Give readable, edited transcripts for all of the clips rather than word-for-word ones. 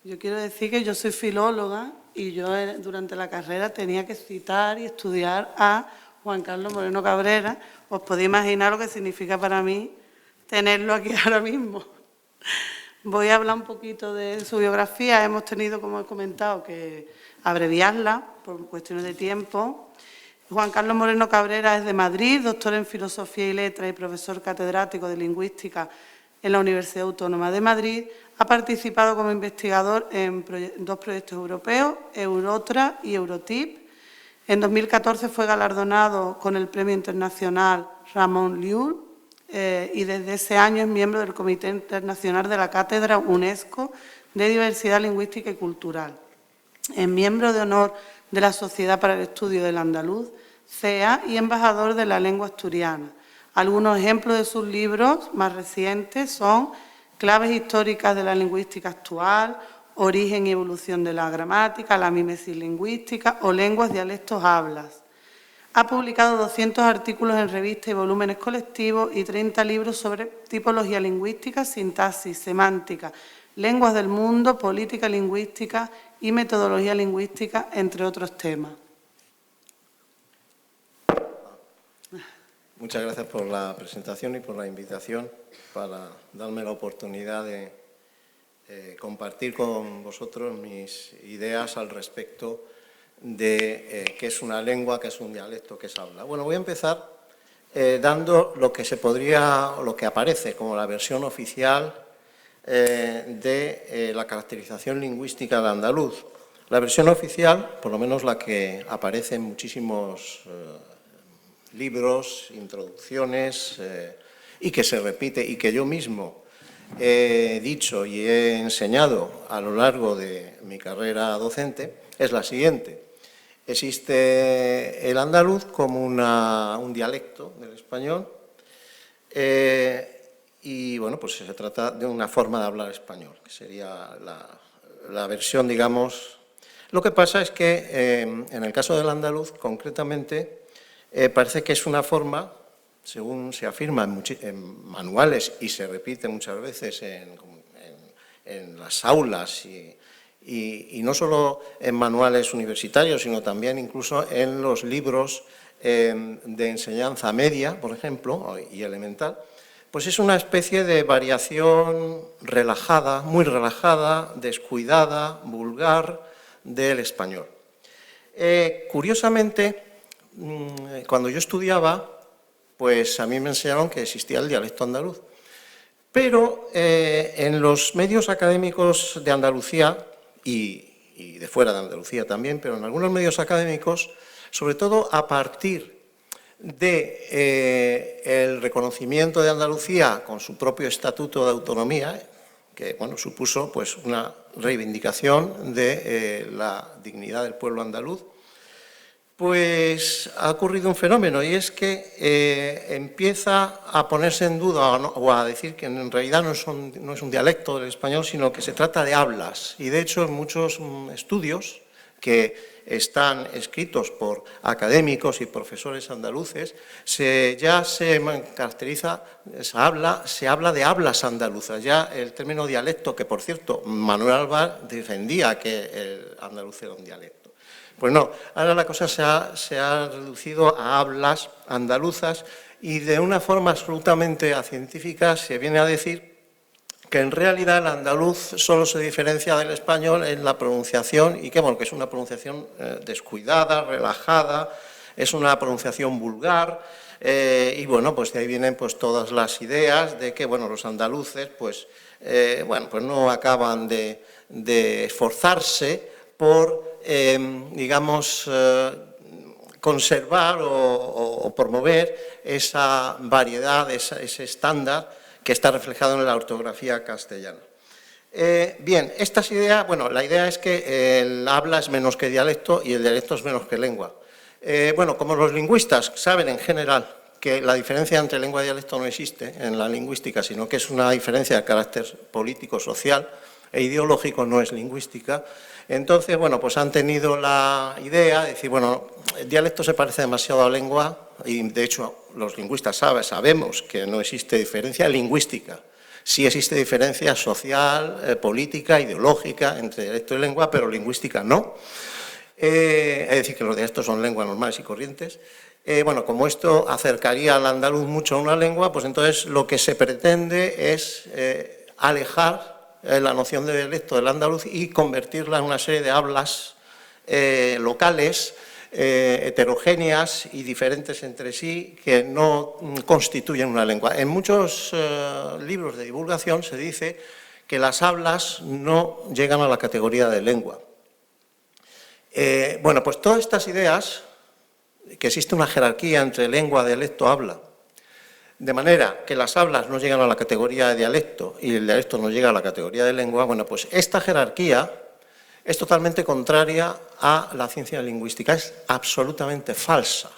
Yo quiero decir que yo soy filóloga y yo durante la carrera tenía que citar y estudiar a Juan Carlos Moreno Cabrera. Os podéis imaginar lo que significa para mí tenerlo aquí ahora mismo. Voy a hablar un poquito de su biografía. Hemos tenido, como he comentado, que abreviarla por cuestiones de tiempo. Juan Carlos Moreno Cabrera es de Madrid, doctor en Filosofía y Letras y profesor catedrático de Lingüística en la Universidad Autónoma de Madrid. Ha participado como investigador en dos proyectos europeos, Eurotra y Eurotip. En 2014 fue galardonado con el Premio Internacional Ramon Llull y desde ese año es miembro del Comité Internacional de la Cátedra UNESCO de Diversidad Lingüística y Cultural. Es miembro de honor de la Sociedad para el Estudio del Andaluz, CEA, y embajador de la lengua asturiana. Algunos ejemplos de sus libros más recientes son Claves históricas de la lingüística actual, Origen y evolución de la gramática, la mímesis lingüística o Lenguas, dialectos, hablas. Ha publicado 200 artículos en revistas y volúmenes colectivos y 30 libros sobre tipología lingüística, sintaxis, semántica, lenguas del mundo, política lingüística y metodología lingüística, entre otros temas. Muchas gracias por la presentación y por la invitación para darme la oportunidad de compartir con vosotros mis ideas al respecto de qué es una lengua, qué es un dialecto, qué es habla. Bueno, voy a empezar dando lo que lo que aparece como la versión oficial de la caracterización lingüística de andaluz. La versión oficial, por lo menos la que aparece en muchísimos libros, introducciones, y que se repite y que yo mismo he dicho y he enseñado a lo largo de mi carrera docente, es la siguiente. Existe el andaluz como un dialecto del español y, bueno, pues se trata de una forma de hablar español, que sería la versión, digamos. Lo que pasa es que en el caso del andaluz, concretamente, parece que es una forma, según se afirma en manuales y se repite muchas veces en las aulas y no solo en manuales universitarios, sino también incluso en los libros de enseñanza media, por ejemplo, y elemental, pues es una especie de variación relajada, muy relajada, descuidada, vulgar del español. Curiosamente, cuando yo estudiaba, pues a mí me enseñaron que existía el dialecto andaluz. Pero en los medios académicos de Andalucía y de fuera de Andalucía también, pero en algunos medios académicos, sobre todo a partir del reconocimiento de Andalucía con su propio estatuto de autonomía, que bueno, supuso pues, una reivindicación de la dignidad del pueblo andaluz, pues ha ocurrido un fenómeno y es que empieza a ponerse en duda o a decir que en realidad no es un dialecto del español, sino que se trata de hablas. Y de hecho en muchos estudios que están escritos por académicos y profesores andaluces, ya se caracteriza, se habla de hablas andaluzas. Ya el término dialecto, que por cierto Manuel Alvar defendía que el andaluz era un dialecto. Pues no, ahora la cosa se ha reducido a hablas andaluzas y de una forma absolutamente científica se viene a decir que en realidad el andaluz solo se diferencia del español en la pronunciación y que, bueno, que es una pronunciación descuidada, relajada, es una pronunciación vulgar y bueno, pues de ahí vienen pues todas las ideas de que, bueno, los andaluces pues, pues no acaban de esforzarse por digamos, conservar o promover esa variedad, ese estándar que está reflejado en la ortografía castellana. Bien, estas ideas, bueno, la idea es que el habla es menos que dialecto y el dialecto es menos que lengua. Bueno, como los lingüistas saben en general que la diferencia entre lengua y dialecto no existe en la lingüística, sino que es una diferencia de carácter político, social e ideológico, no es lingüística. Entonces, bueno, pues han tenido la idea de decir, bueno, el dialecto se parece demasiado a lengua y, de hecho, los lingüistas sabemos que no existe diferencia lingüística, Sí existe diferencia social, política, ideológica entre dialecto y lengua, pero lingüística no. Es decir, que los dialectos son lenguas normales y corrientes. Bueno, como esto acercaría al andaluz mucho a una lengua, pues entonces lo que se pretende es alejar la noción de dialecto del andaluz y convertirla en una serie de hablas locales, heterogéneas y diferentes entre sí, que no constituyen una lengua. En muchos libros de divulgación se dice que las hablas no llegan a la categoría de lengua. Bueno, pues todas estas ideas, que existe una jerarquía entre lengua, dialecto, habla, de manera que las hablas no llegan a la categoría de dialecto y el dialecto no llega a la categoría de lengua, bueno, pues esta jerarquía es totalmente contraria a la ciencia lingüística, es absolutamente falsa.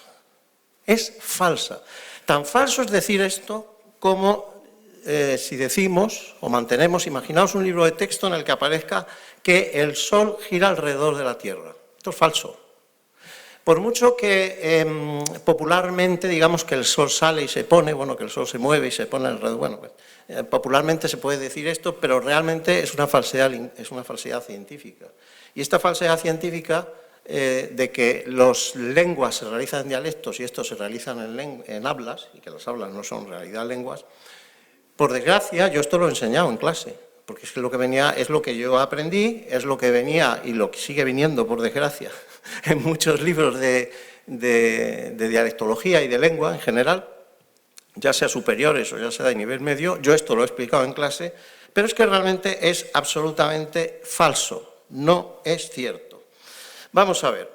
Es falsa. Tan falso es decir esto como si decimos o mantenemos, imaginaos un libro de texto en el que aparezca que el Sol gira alrededor de la Tierra. Esto es falso. Por mucho que popularmente digamos que el Sol sale y se pone, bueno, que el Sol se mueve y se pone alrededor, bueno, pues, popularmente se puede decir esto, pero realmente es una falsedad científica. Y esta falsedad científica de que las lenguas se realizan en dialectos y estos se realizan en hablas, y que las hablas no son en realidad lenguas, por desgracia yo esto lo he enseñado en clase, porque es que lo que venía, es lo que yo aprendí, es lo que venía y lo que sigue viniendo, por desgracia, en muchos libros de dialectología y de lengua en general, ya sea superiores o ya sea de nivel medio. Yo esto lo he explicado en clase, pero es que realmente es absolutamente falso, no es cierto. Vamos a ver,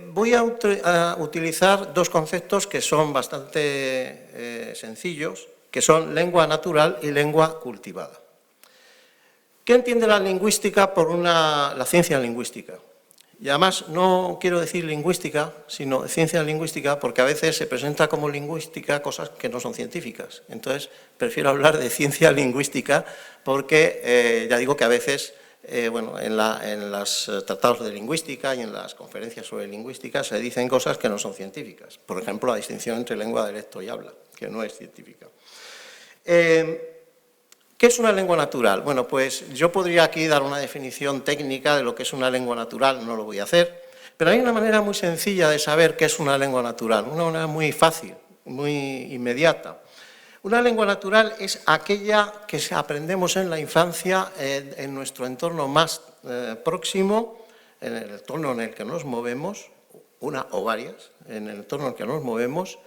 voy a utilizar dos conceptos que son bastante sencillos, que son lengua natural y lengua cultivada. ¿Qué entiende la lingüística por la ciencia lingüística? Y además no quiero decir lingüística, sino ciencia lingüística, porque a veces se presenta como lingüística cosas que no son científicas. Entonces, prefiero hablar de ciencia lingüística porque ya digo que a veces, bueno, en los tratados de lingüística y en las conferencias sobre lingüística se dicen cosas que no son científicas. Por ejemplo, la distinción entre lengua, dialecto y habla, que no es científica. ¿Qué es una lengua natural? Bueno, pues yo podría aquí dar una definición técnica de lo que es una lengua natural, no lo voy a hacer, pero hay una manera muy sencilla de saber qué es una lengua natural, una manera muy fácil, muy inmediata. Una lengua natural es aquella que aprendemos en la infancia en nuestro entorno más próximo, en el entorno en el que nos movemos, una o varias, en el entorno en el que nos movemos,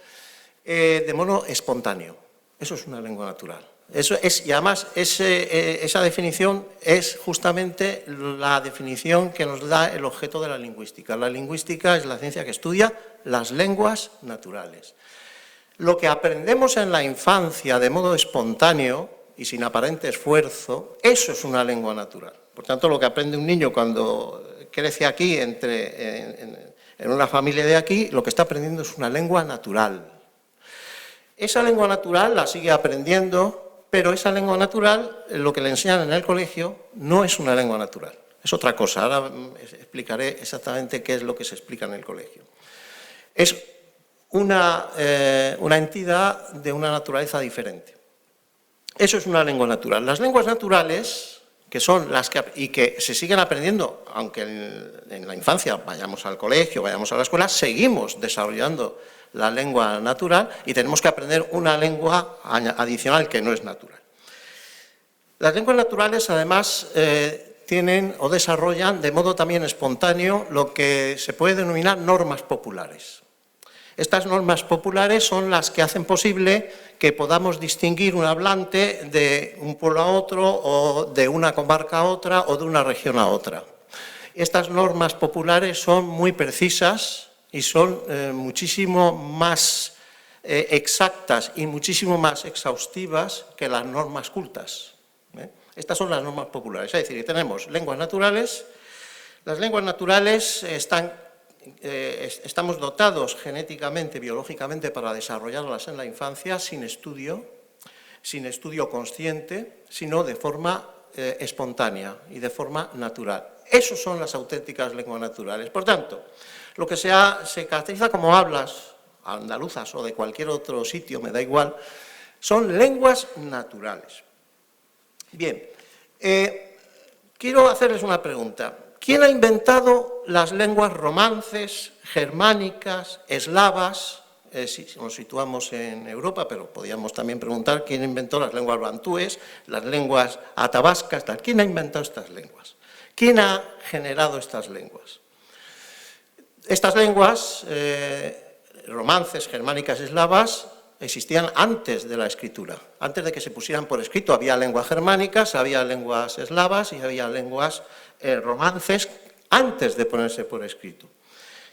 de modo espontáneo. Eso es una lengua natural. Eso es, y además esa definición es justamente la definición que nos da el objeto de la lingüística. La lingüística es la ciencia que estudia las lenguas naturales. Lo que aprendemos en la infancia de modo espontáneo y sin aparente esfuerzo, eso es una lengua natural. Por tanto, lo que aprende un niño cuando crece aquí, en una familia de aquí, lo que está aprendiendo es una lengua natural. Esa lengua natural la sigue aprendiendo, pero esa lengua natural, lo que le enseñan en el colegio, no es una lengua natural, es otra cosa. Ahora explicaré exactamente qué es lo que se explica en el colegio. Es una entidad de una naturaleza diferente. Eso es una lengua natural. Las lenguas naturales, que son las que se siguen aprendiendo, aunque en la infancia vayamos al colegio, vayamos a la escuela, seguimos desarrollando la lengua natural y tenemos que aprender una lengua adicional que no es natural. Las lenguas naturales, además, tienen o desarrollan de modo también espontáneo lo que se puede denominar normas populares. Estas normas populares son las que hacen posible que podamos distinguir un hablante de un pueblo a otro, o de una comarca a otra, o de una región a otra. Estas normas populares son muy precisas y son muchísimo más exactas y muchísimo más exhaustivas que las normas cultas. Estas son las normas populares, es decir, tenemos lenguas naturales. Las lenguas naturales estamos dotados genéticamente, biológicamente, para desarrollarlas en la infancia sin estudio consciente, sino de forma espontánea y de forma natural. Esas son las auténticas lenguas naturales. Por tanto, lo que se caracteriza como hablas andaluzas o de cualquier otro sitio, me da igual, son lenguas naturales. Bien, quiero hacerles una pregunta. ¿Quién ha inventado las lenguas romances, germánicas, eslavas? Si nos situamos en Europa, pero podríamos también preguntar quién inventó las lenguas bantúes, las lenguas atabascas, tal. ¿Quién ha inventado estas lenguas? ¿Quién ha generado estas lenguas? Estas lenguas, romances, germánicas, eslavas, existían antes de la escritura. Antes de que se pusieran por escrito había lenguas germánicas, había lenguas eslavas y había lenguas romances antes de ponerse por escrito.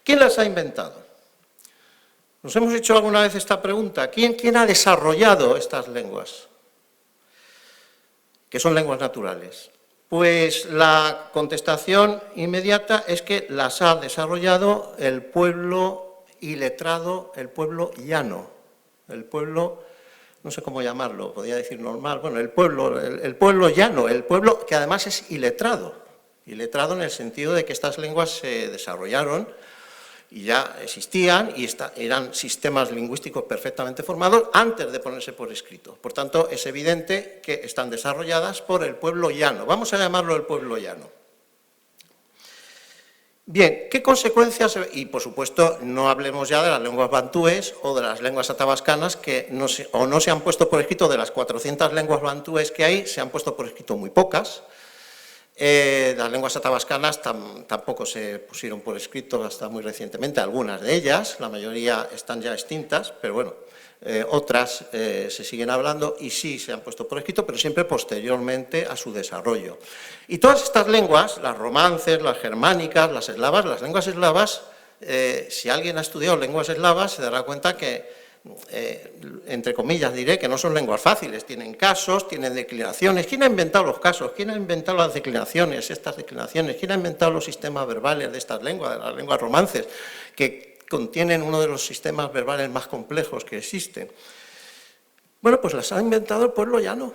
¿Quién las ha inventado? Nos hemos hecho alguna vez esta pregunta. ¿Quién ha desarrollado estas lenguas? Que son lenguas naturales. Pues la contestación inmediata es que las ha desarrollado el pueblo iletrado, el pueblo llano, el pueblo, no sé cómo llamarlo, podría decir normal, bueno, el pueblo llano, el pueblo que además es iletrado en el sentido de que estas lenguas se desarrollaron y ya existían y eran sistemas lingüísticos perfectamente formados antes de ponerse por escrito. Por tanto, es evidente que están desarrolladas por el pueblo llano. Vamos a llamarlo el pueblo llano. Bien, ¿qué consecuencias? Y, por supuesto, no hablemos ya de las lenguas bantúes o de las lenguas atabascanas que no se han puesto por escrito. De las 400 lenguas bantúes que hay, se han puesto por escrito muy pocas. Las lenguas atabascanas tampoco se pusieron por escrito hasta muy recientemente, algunas de ellas, la mayoría están ya extintas, pero bueno, otras se siguen hablando y sí se han puesto por escrito, pero siempre posteriormente a su desarrollo. Y todas estas lenguas, las romances, las germánicas, las eslavas, las lenguas eslavas, si alguien ha estudiado lenguas eslavas se dará cuenta que entre comillas diré que no son lenguas fáciles, tienen casos, tienen declinaciones. ¿Quién ha inventado los casos? ¿Quién ha inventado las declinaciones, estas declinaciones? ¿Quién ha inventado los sistemas verbales de estas lenguas, de las lenguas romances, que contienen uno de los sistemas verbales más complejos que existen? Bueno, pues las ha inventado el pueblo llano.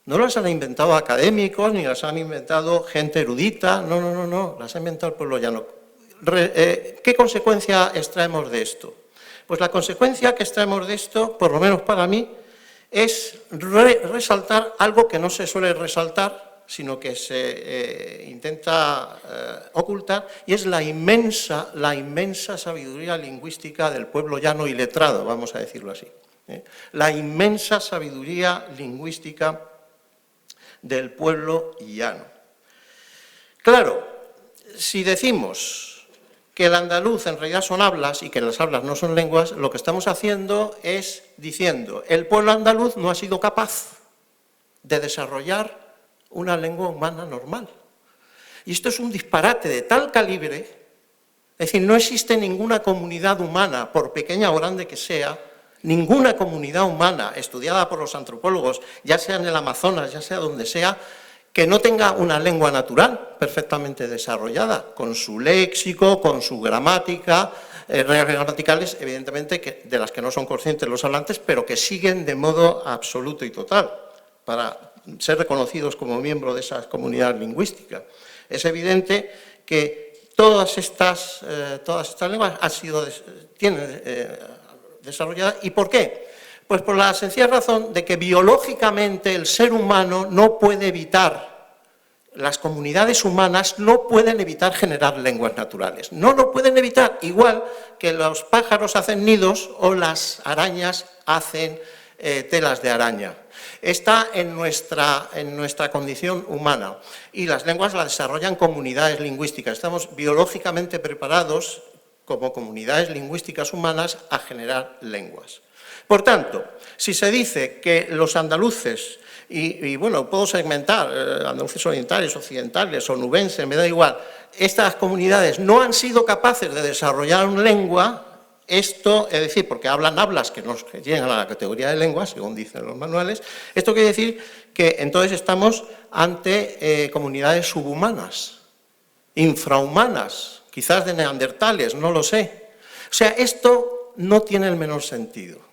No las han inventado académicos, ni las han inventado gente erudita, no, las ha inventado el pueblo llano. ¿Qué consecuencia extraemos de esto? Pues la consecuencia que extraemos de esto, por lo menos para mí, es resaltar algo que no se suele resaltar, sino que se intenta ocultar, y es la inmensa sabiduría lingüística del pueblo llano iletrado, vamos a decirlo así. La inmensa sabiduría lingüística del pueblo llano. Claro, si decimos que el andaluz en realidad son hablas y que las hablas no son lenguas, lo que estamos haciendo es diciendo el pueblo andaluz no ha sido capaz de desarrollar una lengua humana normal. Y esto es un disparate de tal calibre, es decir, no existe ninguna comunidad humana, por pequeña o grande que sea, ninguna comunidad humana estudiada por los antropólogos, ya sea en el Amazonas, ya sea donde sea, que no tenga una lengua natural perfectamente desarrollada, con su léxico, con su gramática, reglas gramaticales, evidentemente, de las que no son conscientes los hablantes, pero que siguen de modo absoluto y total, para ser reconocidos como miembros de esa comunidad lingüística. Es evidente que todas estas lenguas tienen desarrolladas. ¿Y por qué? Pues por la sencilla razón de que biológicamente el ser humano no puede evitar, las comunidades humanas no pueden evitar generar lenguas naturales. No lo pueden evitar, igual que los pájaros hacen nidos o las arañas hacen telas de araña. Está en nuestra condición humana y las lenguas las desarrollan comunidades lingüísticas. Estamos biológicamente preparados como comunidades lingüísticas humanas a generar lenguas. Por tanto, si se dice que los andaluces, y bueno, puedo segmentar, andaluces orientales, occidentales, onubenses, me da igual, estas comunidades no han sido capaces de desarrollar una lengua, esto, es decir, porque hablan hablas que no llegan a la categoría de lenguas, según dicen los manuales, esto quiere decir que entonces estamos ante comunidades subhumanas, infrahumanas, quizás de neandertales, no lo sé. O sea, esto no tiene el menor sentido.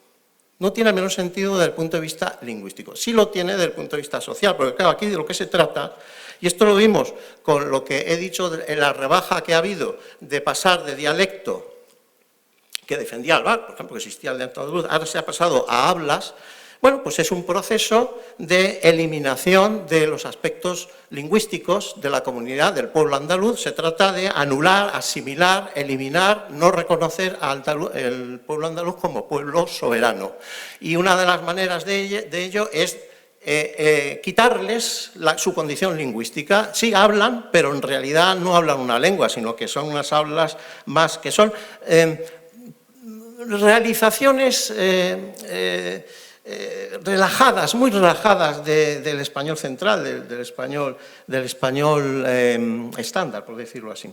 No tiene el menor sentido desde el punto de vista lingüístico. Sí lo tiene desde el punto de vista social, porque claro, aquí de lo que se trata, y esto lo vimos con lo que he dicho en la rebaja que ha habido de pasar de dialecto que defendía Alvar, por ejemplo, que existía el dialecto andaluz, ahora se ha pasado a hablas. Bueno, pues es un proceso de eliminación de los aspectos lingüísticos de la comunidad, del pueblo andaluz. Se trata de anular, asimilar, eliminar, no reconocer al pueblo andaluz como pueblo soberano. Y una de las maneras de ello es quitarles su condición lingüística. Sí hablan, pero en realidad no hablan una lengua, sino que son unas hablas más que son realizaciones relajadas, muy relajadas del español central, del español estándar, por decirlo así.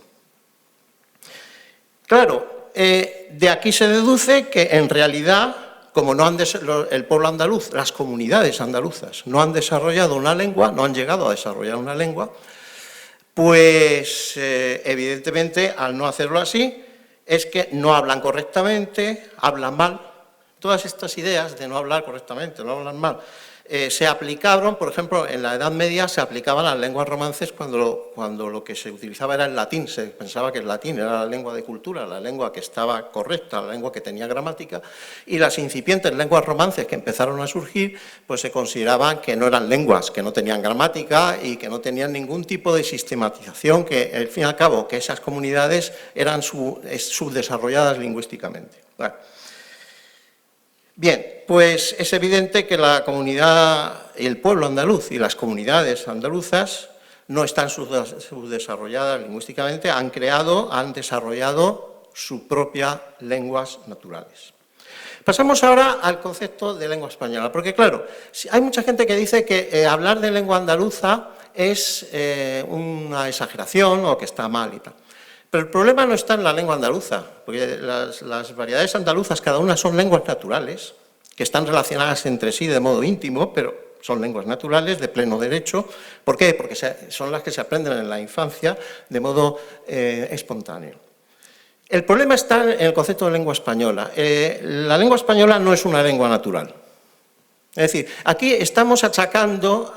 Claro, de aquí se deduce que en realidad, como el pueblo andaluz, las comunidades andaluzas no han desarrollado una lengua, no han llegado a desarrollar una lengua, pues evidentemente al no hacerlo así es que no hablan correctamente, hablan mal. Todas estas ideas de no hablar correctamente, no hablar mal, se aplicaron, por ejemplo, en la Edad Media se aplicaban las lenguas romances cuando lo que se utilizaba era el latín. Se pensaba que el latín era la lengua de cultura, la lengua que estaba correcta, la lengua que tenía gramática, y las incipientes lenguas romances que empezaron a surgir, pues se consideraban que no eran lenguas, que no tenían gramática y que no tenían ningún tipo de sistematización, que al fin y al cabo que esas comunidades eran subdesarrolladas lingüísticamente. Bueno. Bien, pues es evidente que la comunidad, el pueblo andaluz y las comunidades andaluzas no están subdesarrolladas lingüísticamente, han desarrollado sus propias lenguas naturales. Pasamos ahora al concepto de lengua española, porque claro, hay mucha gente que dice que hablar de lengua andaluza es una exageración o que está mal y tal. Pero el problema no está en la lengua andaluza, porque las variedades andaluzas, cada una son lenguas naturales, que están relacionadas entre sí de modo íntimo, pero son lenguas naturales de pleno derecho. ¿Por qué? Porque son las que se aprenden en la infancia de modo espontáneo. El problema está en el concepto de lengua española. La lengua española no es una lengua natural. Es decir, aquí estamos achacando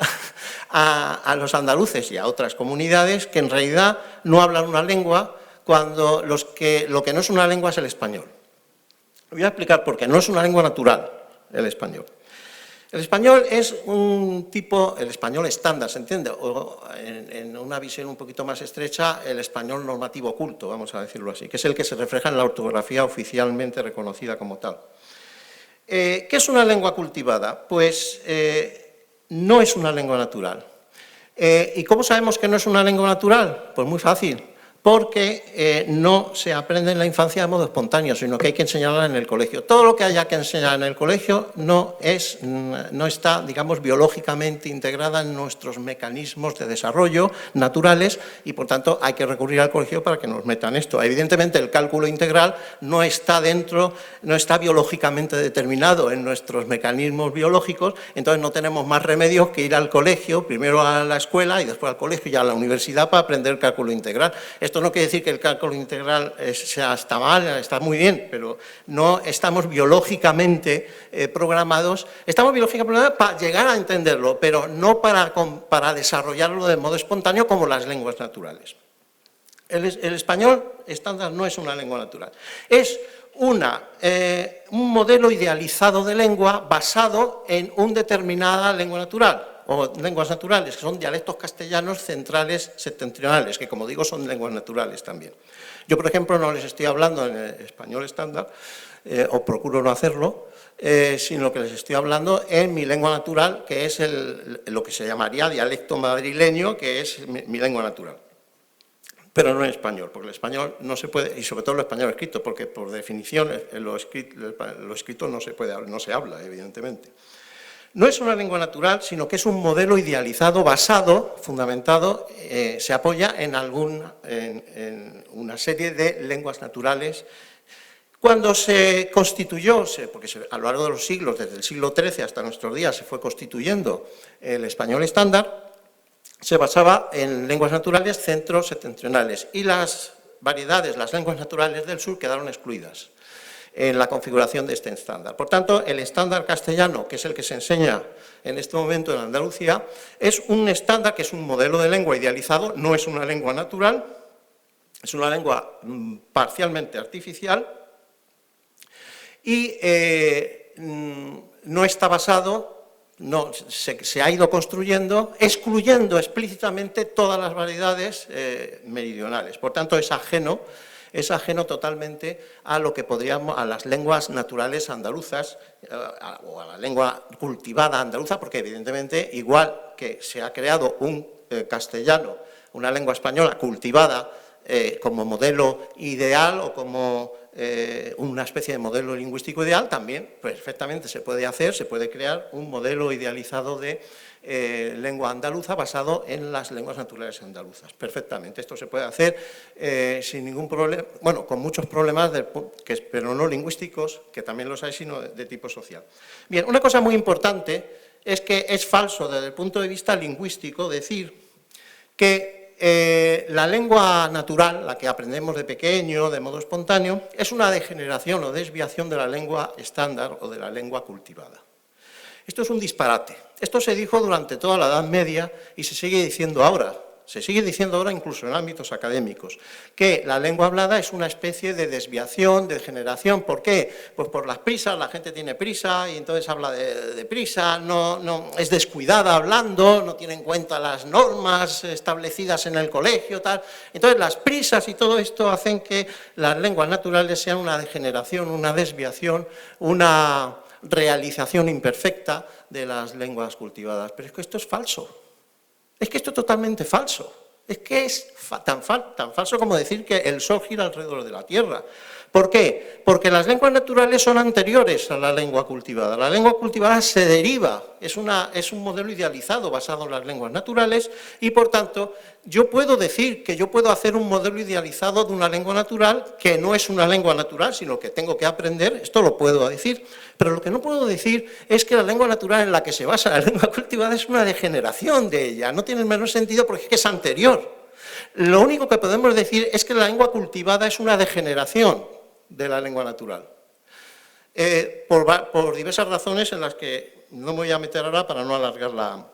a los andaluces y a otras comunidades que en realidad no hablan una lengua, cuando lo que no es una lengua es el español. Voy a explicar por qué. No es una lengua natural el español. El español es un tipo, el español estándar, ¿se entiende? O en una visión un poquito más estrecha, el español normativo culto, vamos a decirlo así, que es el que se refleja en la ortografía oficialmente reconocida como tal. ¿Qué es una lengua cultivada? Pues no es una lengua natural. ¿Y cómo sabemos que no es una lengua natural? Pues muy fácil. Porque no se aprende en la infancia de modo espontáneo, sino que hay que enseñarla en el colegio. Todo lo que haya que enseñar en el colegio no está, digamos, biológicamente integrada en nuestros mecanismos de desarrollo naturales y, por tanto, hay que recurrir al colegio para que nos metan esto. Evidentemente, el cálculo integral no está biológicamente determinado en nuestros mecanismos biológicos, entonces no tenemos más remedios que ir al colegio, primero a la escuela y después al colegio y a la universidad para aprender cálculo integral. Esto no quiere decir que el cálculo integral está mal, está muy bien, pero no estamos biológicamente programados. Estamos biológicamente programados para llegar a entenderlo, pero no para desarrollarlo de modo espontáneo como las lenguas naturales. El español estándar no es una lengua natural. Es un modelo idealizado de lengua basado en una determinada lengua natural, o lenguas naturales, que son dialectos castellanos centrales septentrionales, que como digo son lenguas naturales también. Yo, por ejemplo, no les estoy hablando en el español estándar, o procuro no hacerlo, sino que les estoy hablando en mi lengua natural, que es lo que se llamaría dialecto madrileño, que es mi lengua natural. Pero no en español, porque el español no se puede, y sobre todo el español escrito, porque por definición lo escrito no se habla, evidentemente. No es una lengua natural, sino que es un modelo idealizado, basado, fundamentado, se apoya en una serie de lenguas naturales. Cuando se constituyó, porque a lo largo de los siglos, desde el siglo XIII hasta nuestros días, se fue constituyendo el español estándar, se basaba en lenguas naturales centro-septentrionales y las variedades, las lenguas naturales del sur quedaron excluidas en la configuración de este estándar. Por tanto, el estándar castellano, que es el que se enseña en este momento en Andalucía, es un estándar que es un modelo de lengua idealizado, no es una lengua natural, es una lengua parcialmente artificial y no está basado, se ha ido construyendo, excluyendo explícitamente todas las variedades meridionales. Por tanto, es ajeno totalmente a lo que podríamos, a las lenguas naturales andaluzas o a la lengua cultivada andaluza, porque evidentemente, igual que se ha creado un castellano, una lengua española cultivada como modelo ideal o como una especie de modelo lingüístico ideal, también perfectamente se puede hacer, se puede crear un modelo idealizado de lengua andaluza basado en las lenguas naturales andaluzas. Perfectamente, esto se puede hacer sin ningún problema, bueno, con muchos problemas, pero no lingüísticos, que también los hay, sino de tipo social. Bien, una cosa muy importante es que es falso desde el punto de vista lingüístico decir que la lengua natural, la que aprendemos de pequeño, de modo espontáneo, es una degeneración o desviación de la lengua estándar o de la lengua cultivada. Esto es un disparate. Esto se dijo durante toda la Edad Media y se sigue diciendo ahora. Se sigue diciendo ahora incluso en ámbitos académicos, que la lengua hablada es una especie de desviación, de degeneración. ¿Por qué? Pues por las prisas, la gente tiene prisa y entonces habla de prisa, no es descuidada hablando, no tiene en cuenta las normas establecidas en el colegio, tal. Entonces las prisas y todo esto hacen que las lenguas naturales sean una degeneración, una desviación, una realización imperfecta de las lenguas cultivadas. Pero es que esto es falso. Es que esto es totalmente falso. Es que es tan falso como decir que el Sol gira alrededor de la Tierra. ¿Por qué? Porque las lenguas naturales son anteriores a la lengua cultivada. La lengua cultivada se deriva, es un modelo idealizado basado en las lenguas naturales y, por tanto, yo puedo decir que yo puedo hacer un modelo idealizado de una lengua natural que no es una lengua natural, sino que tengo que aprender, esto lo puedo decir, pero lo que no puedo decir es que la lengua natural en la que se basa la lengua cultivada es una degeneración de ella, no tiene el menor sentido porque es anterior. Lo único que podemos decir es que la lengua cultivada es una degeneración de la lengua natural, por diversas razones en las que no me voy a meter ahora para no alargar la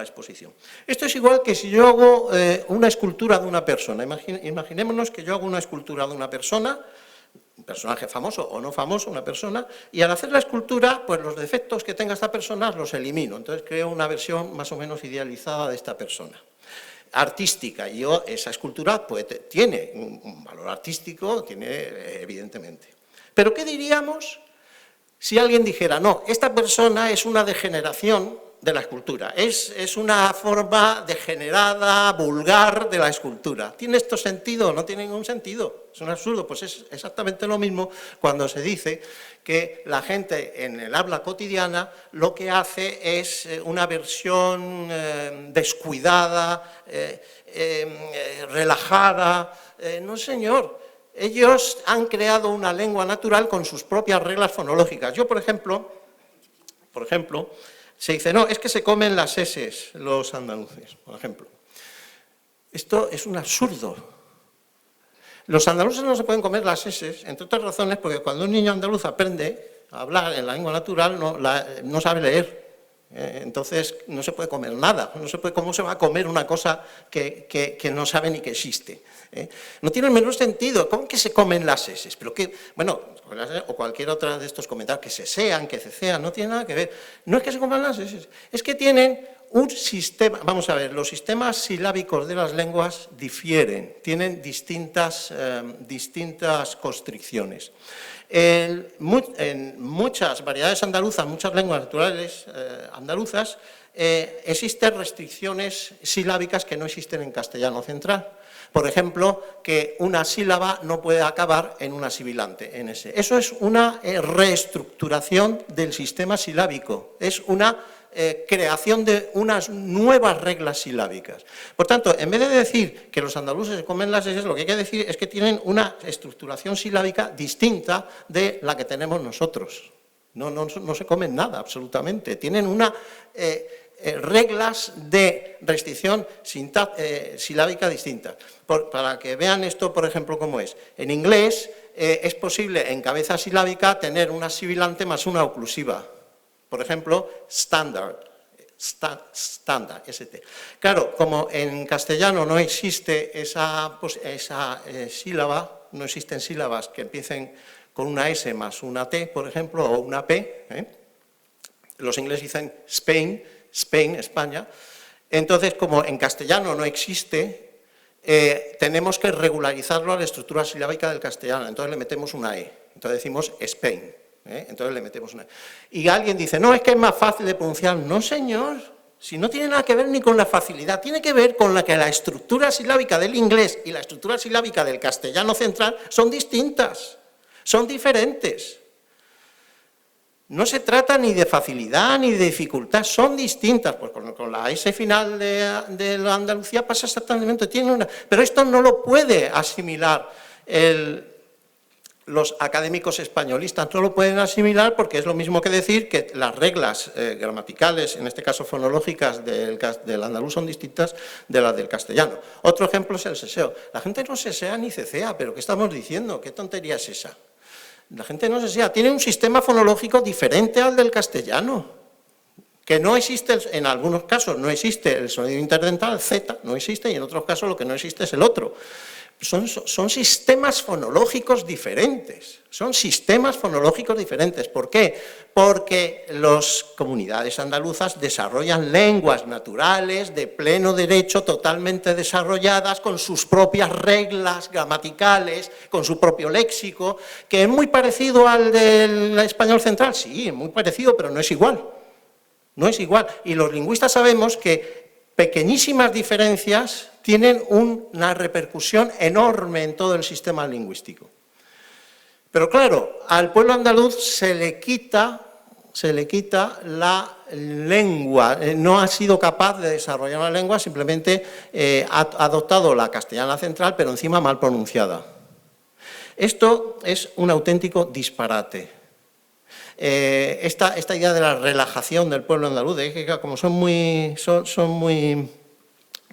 exposición. Esto es igual que si yo hago una escultura de una persona. Imaginémonos que yo hago una escultura de una persona, un personaje famoso o no famoso, una persona, y al hacer la escultura, pues los defectos que tenga esta persona los elimino. Entonces creo una versión más o menos idealizada de esta persona. Artística, y esa escultura pues, tiene un valor artístico, tiene evidentemente. Pero ¿qué diríamos si alguien dijera, no, esta persona es una degeneración de la escultura, es una forma degenerada, vulgar de la escultura? ¿Tiene esto sentido? No tiene ningún sentido, es un absurdo. Pues es exactamente lo mismo cuando se dice que la gente en el habla cotidiana lo que hace es una versión descuidada, relajada. No, señor, ellos han creado una lengua natural con sus propias reglas fonológicas. Yo, por ejemplo, se dice, no, es que se comen las eses los andaluces, por ejemplo. Esto es un absurdo. Los andaluces no se pueden comer las eses, entre otras razones, porque cuando un niño andaluz aprende a hablar en la lengua natural, no sabe leer. Entonces no se puede comer nada. ¿Cómo se va a comer una cosa que no sabe ni que existe? No tiene el menor sentido. ¿Cómo que se comen las eses? Pero que, bueno, o cualquier otra de estos comentarios, que se sean, que cecean, no tiene nada que ver. No es que se coman las eses, es que tienen un sistema. Vamos a ver, los sistemas silábicos de las lenguas difieren, tienen distintas constricciones. En muchas variedades andaluzas, muchas lenguas naturales andaluzas, existen restricciones silábicas que no existen en castellano central. Por ejemplo, que una sílaba no puede acabar en una sibilante, en ese. Eso es una reestructuración del sistema silábico, es una creación de unas nuevas reglas silábicas. Por tanto, en vez de decir que los andaluces se comen las eses, lo que hay que decir es que tienen una estructuración silábica distinta de la que tenemos nosotros. No se comen nada, absolutamente. Tienen una reglas de restricción silábica distintas. Para que vean esto, por ejemplo, cómo es. En inglés es posible en cabeza silábica tener una sibilante más una oclusiva. Por ejemplo, standard, ST. Claro, como en castellano no existe esa sílaba, no existen sílabas que empiecen con una S más una T, por ejemplo, o una P. Los ingleses dicen Spain, Spain, España. Entonces, como en castellano no existe, tenemos que regularizarlo a la estructura silábica del castellano. Entonces le metemos una E. Entonces decimos Spain. Entonces le metemos una E. Y alguien dice, no, es que es más fácil de pronunciar. No, señor. Si no tiene nada que ver ni con la facilidad, tiene que ver con la que la estructura silábica del inglés y la estructura silábica del castellano central son distintas, son diferentes. No se trata ni de facilidad ni de dificultad, son distintas. Pues con la S final de la Andalucía pasa exactamente, pero esto no lo puede asimilar los académicos españolistas, no lo pueden asimilar porque es lo mismo que decir que las reglas gramaticales, en este caso fonológicas del andaluz, son distintas de las del castellano. Otro ejemplo es el seseo. La gente no sesea ni cecea, pero ¿qué estamos diciendo? ¿Qué tontería es esa? La gente no sesea, tiene un sistema fonológico diferente al del castellano, que no existe, en algunos casos no existe el sonido interdental, Z, no existe, y en otros casos lo que no existe es el otro. Son sistemas fonológicos diferentes, son sistemas fonológicos diferentes. ¿Por qué? Porque las comunidades andaluzas desarrollan lenguas naturales de pleno derecho, totalmente desarrolladas, con sus propias reglas gramaticales, con su propio léxico, que es muy parecido al del español central. Sí, es muy parecido, pero no es igual. No es igual. Y los lingüistas sabemos que pequeñísimas diferencias tienen una repercusión enorme en todo el sistema lingüístico. Pero claro, al pueblo andaluz se le quita la lengua, no ha sido capaz de desarrollar una lengua, simplemente ha adoptado la castellana central, pero encima mal pronunciada. Esto es un auténtico disparate. Esta idea de la relajación del pueblo andaluz, que como son muy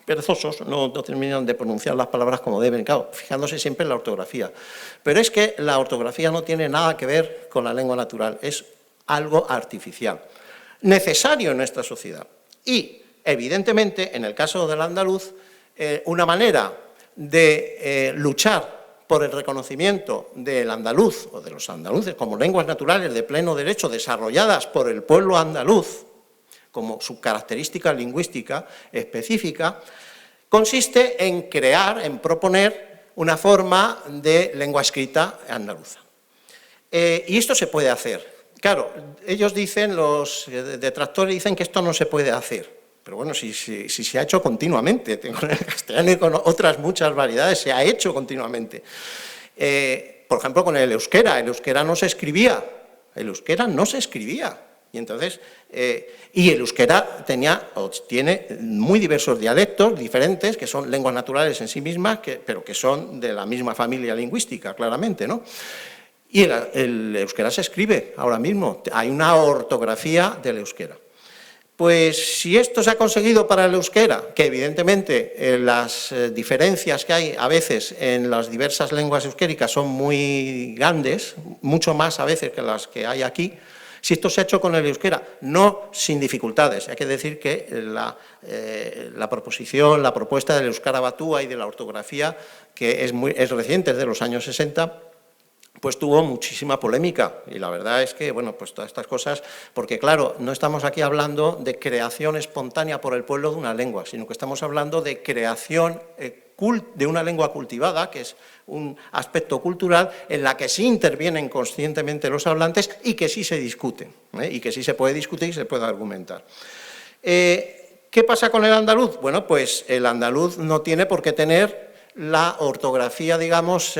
perezosos, no terminan de pronunciar las palabras como deben, claro, fijándose siempre en la ortografía. Pero es que la ortografía no tiene nada que ver con la lengua natural, es algo artificial, necesario en nuestra sociedad. Y, evidentemente, en el caso del andaluz, una manera de luchar por el reconocimiento del andaluz o de los andaluces como lenguas naturales de pleno derecho desarrolladas por el pueblo andaluz, como su característica lingüística específica, consiste en proponer una forma de lengua escrita andaluza. Y esto se puede hacer. Claro, ellos dicen, los detractores dicen que esto no se puede hacer, pero bueno, si se ha hecho continuamente, con el castellano y con otras muchas variedades se ha hecho continuamente. Por ejemplo, con el euskera no se escribía, Y entonces, y el euskera tiene muy diversos dialectos diferentes, que son lenguas naturales en sí mismas, pero que son de la misma familia lingüística, claramente, ¿no? Y el euskera se escribe ahora mismo, hay una ortografía del euskera. Pues si esto se ha conseguido para el euskera, que evidentemente las diferencias que hay a veces en las diversas lenguas euskéricas son muy grandes, mucho más a veces que las que hay aquí. Si esto se ha hecho con el euskera, no sin dificultades, hay que decir que la propuesta del euskara batúa y de la ortografía, que es reciente, es de los años 60, pues tuvo muchísima polémica, y la verdad es que, bueno, pues todas estas cosas, porque claro, no estamos aquí hablando de creación espontánea por el pueblo de una lengua, sino que estamos hablando de creación de una lengua cultivada, que es un aspecto cultural en la que sí intervienen conscientemente los hablantes y que sí se discuten, y que sí se puede discutir y se puede argumentar. ¿Qué pasa con el andaluz? Bueno, pues el andaluz no tiene por qué tener la ortografía, digamos,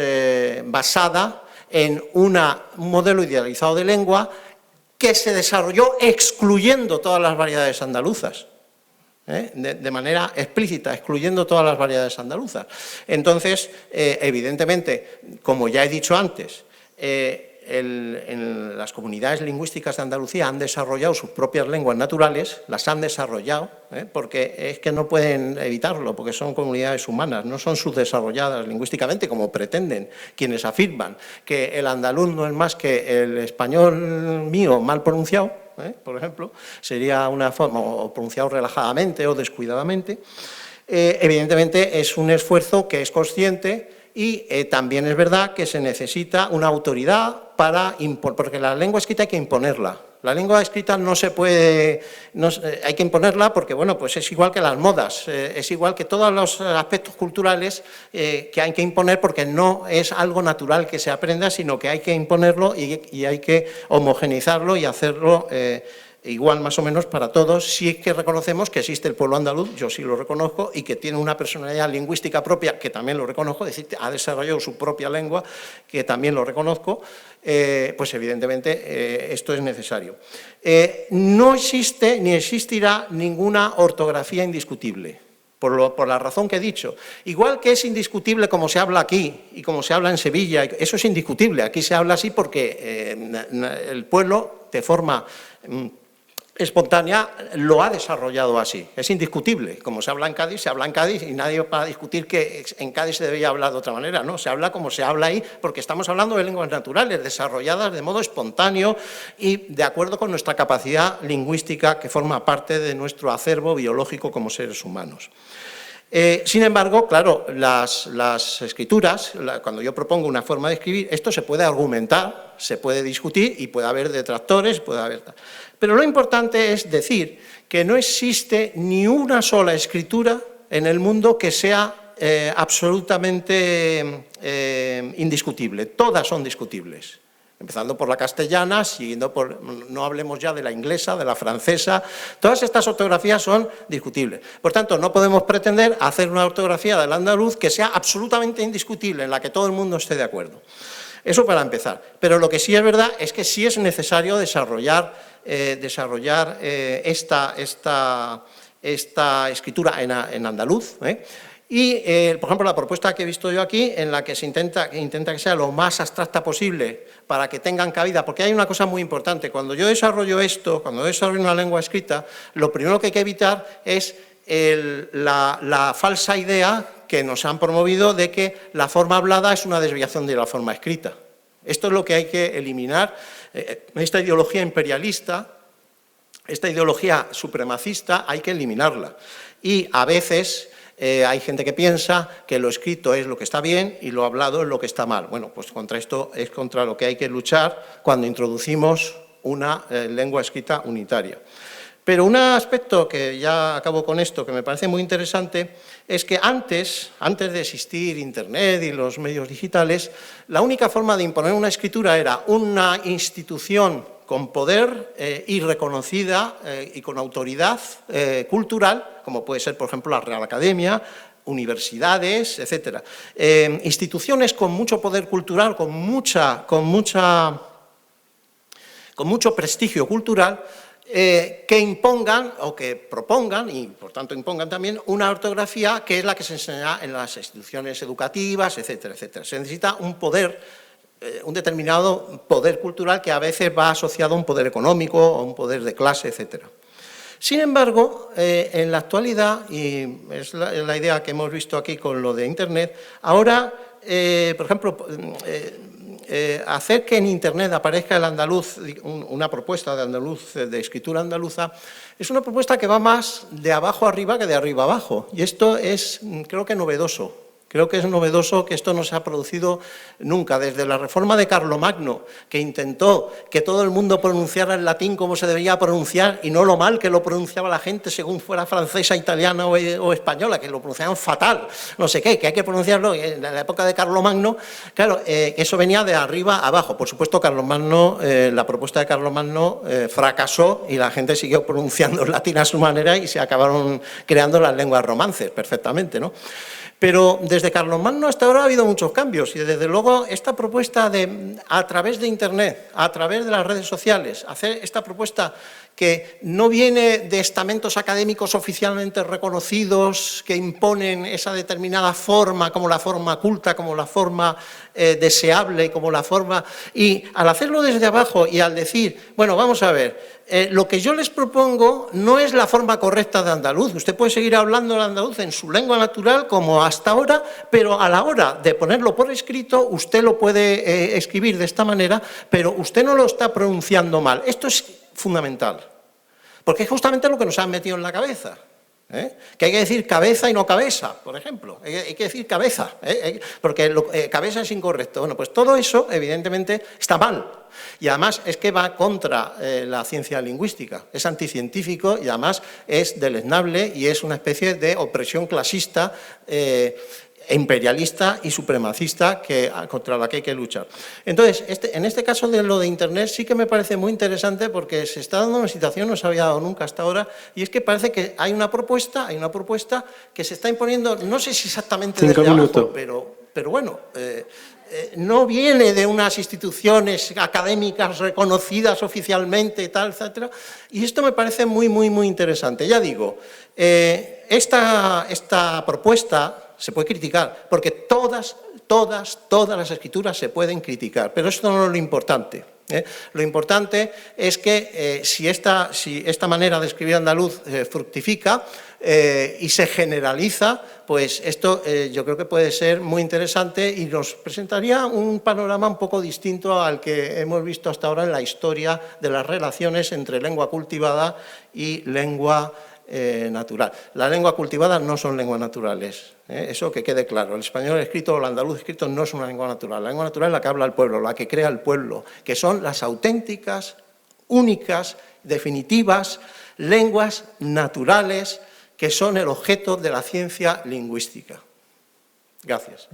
basada en un modelo idealizado de lengua que se desarrolló excluyendo todas las variedades andaluzas, de manera explícita, excluyendo todas las variedades andaluzas. Entonces, evidentemente, como ya he dicho antes, las comunidades lingüísticas de Andalucía han desarrollado sus propias lenguas naturales, las han desarrollado, porque es que no pueden evitarlo, porque son comunidades humanas, no son subdesarrolladas lingüísticamente como pretenden quienes afirman que el andaluz no es más que el español mío mal pronunciado, por ejemplo, sería una forma, o pronunciado relajadamente o descuidadamente. Evidentemente es un esfuerzo que es consciente y también es verdad que se necesita una autoridad porque la lengua escrita hay que imponerla. La lengua escrita no se puede, hay que imponerla porque, bueno, pues es igual que las modas, es igual que todos los aspectos culturales que hay que imponer porque no es algo natural que se aprenda, sino que hay que imponerlo y hay que homogeneizarlo y hacerlo igual más o menos para todos, si es que reconocemos que existe el pueblo andaluz, yo sí lo reconozco, y que tiene una personalidad lingüística propia, que también lo reconozco, es decir, ha desarrollado su propia lengua, que también lo reconozco, pues evidentemente esto es necesario. No existe ni existirá ninguna ortografía indiscutible, por la razón que he dicho. Igual que es indiscutible como se habla aquí y como se habla en Sevilla, eso es indiscutible, aquí se habla así porque el pueblo de forma espontánea lo ha desarrollado así, es indiscutible. Como se habla en Cádiz, se habla en Cádiz y nadie va a discutir que en Cádiz se debería hablar de otra manera, no, se habla como se habla ahí porque estamos hablando de lenguas naturales, desarrolladas de modo espontáneo y de acuerdo con nuestra capacidad lingüística que forma parte de nuestro acervo biológico como seres humanos. Sin embargo, claro, las escrituras, cuando yo propongo una forma de escribir, esto se puede argumentar, se puede discutir y puede haber detractores, puede haber tal. Pero lo importante es decir que no existe ni una sola escritura en el mundo que sea absolutamente indiscutible, todas son discutibles. Empezando por la castellana, siguiendo por, no hablemos ya de la inglesa, de la francesa, todas estas ortografías son discutibles. Por tanto, no podemos pretender hacer una ortografía del andaluz que sea absolutamente indiscutible, en la que todo el mundo esté de acuerdo. Eso para empezar. Pero lo que sí es verdad es que sí es necesario desarrollar esta escritura en andaluz, Y, por ejemplo, la propuesta que he visto yo aquí, en la que se intenta que sea lo más abstracta posible para que tengan cabida, porque hay una cosa muy importante, cuando yo desarrollo esto, cuando yo desarrollo una lengua escrita, lo primero que hay que evitar es la falsa idea que nos han promovido de que la forma hablada es una desviación de la forma escrita. Esto es lo que hay que eliminar, esta ideología imperialista, esta ideología supremacista, hay que eliminarla. Y a veces hay gente que piensa que lo escrito es lo que está bien y lo hablado es lo que está mal. Bueno, pues contra esto es contra lo que hay que luchar cuando introducimos una lengua escrita unitaria. Pero un aspecto que ya acabo con esto, que me parece muy interesante, es que antes de existir Internet y los medios digitales, la única forma de imponer una escritura era una institución con poder y reconocida y con autoridad cultural, como puede ser, por ejemplo, la Real Academia, universidades, etcétera. Instituciones con mucho poder cultural, con mucho prestigio cultural, que impongan o que propongan, y por tanto impongan también, una ortografía que es la que se enseña en las instituciones educativas, etcétera, etcétera. Se necesita un poder, un determinado poder cultural que a veces va asociado a un poder económico, a un poder de clase, etcétera. Sin embargo, en la actualidad, y es la idea que hemos visto aquí con lo de Internet, ahora, por ejemplo, hacer que en Internet aparezca el andaluz, una propuesta de andaluz, de escritura andaluza, es una propuesta que va más de abajo arriba que de arriba abajo. Y esto es, creo que novedoso. Creo que es novedoso que esto no se ha producido nunca, desde la reforma de Carlomagno, que intentó que todo el mundo pronunciara el latín como se debía pronunciar y no lo mal que lo pronunciaba la gente según fuera francesa, italiana o española, que lo pronunciaban fatal, no sé qué, que hay que pronunciarlo. En la época de Carlomagno, claro, eso venía de arriba a abajo. Por supuesto, Carlomagno, la propuesta de Carlomagno fracasó y la gente siguió pronunciando el latín a su manera y se acabaron creando las lenguas romances perfectamente, ¿no? Pero desde Carlomagno hasta ahora ha habido muchos cambios y desde luego esta propuesta de, a través de Internet, a través de las redes sociales, hacer esta propuesta que no viene de estamentos académicos oficialmente reconocidos que imponen esa determinada forma, como la forma culta, como la forma deseable, como la forma... Y al hacerlo desde abajo y al decir, bueno, vamos a ver, lo que yo les propongo no es la forma correcta de andaluz. Usted puede seguir hablando el andaluz en su lengua natural como hasta ahora, pero a la hora de ponerlo por escrito, usted lo puede escribir de esta manera, pero usted no lo está pronunciando mal. Esto es fundamental, porque es justamente lo que nos han metido en la cabeza. Que hay que decir cabeza y no cabeza, por ejemplo. Hay que decir cabeza, porque cabeza es incorrecto. Bueno, pues todo eso, evidentemente, está mal. Y además es que va contra la ciencia lingüística. Es anticientífico y además es deleznable y es una especie de opresión clasista imperialista y supremacista contra la que hay que luchar. Entonces, en este caso de lo de Internet sí que me parece muy interesante porque se está dando una situación, no se había dado nunca hasta ahora, y es que parece que hay una propuesta que se está imponiendo, no sé si exactamente desde abajo, pero bueno, no viene de unas instituciones académicas reconocidas oficialmente, tal, etcétera, y esto me parece muy, muy, muy interesante. Ya digo, esta propuesta se puede criticar, porque todas las escrituras se pueden criticar, pero esto no es lo importante. Lo importante es que si esta manera de escribir andaluz fructifica y se generaliza, pues esto yo creo que puede ser muy interesante y nos presentaría un panorama un poco distinto al que hemos visto hasta ahora en la historia de las relaciones entre lengua cultivada y lengua natural. La lengua cultivada no son lenguas naturales, eso que quede claro. El español escrito o el andaluz escrito no es una lengua natural. La lengua natural es la que habla el pueblo, la que crea el pueblo, que son las auténticas, únicas, definitivas lenguas naturales que son el objeto de la ciencia lingüística. Gracias.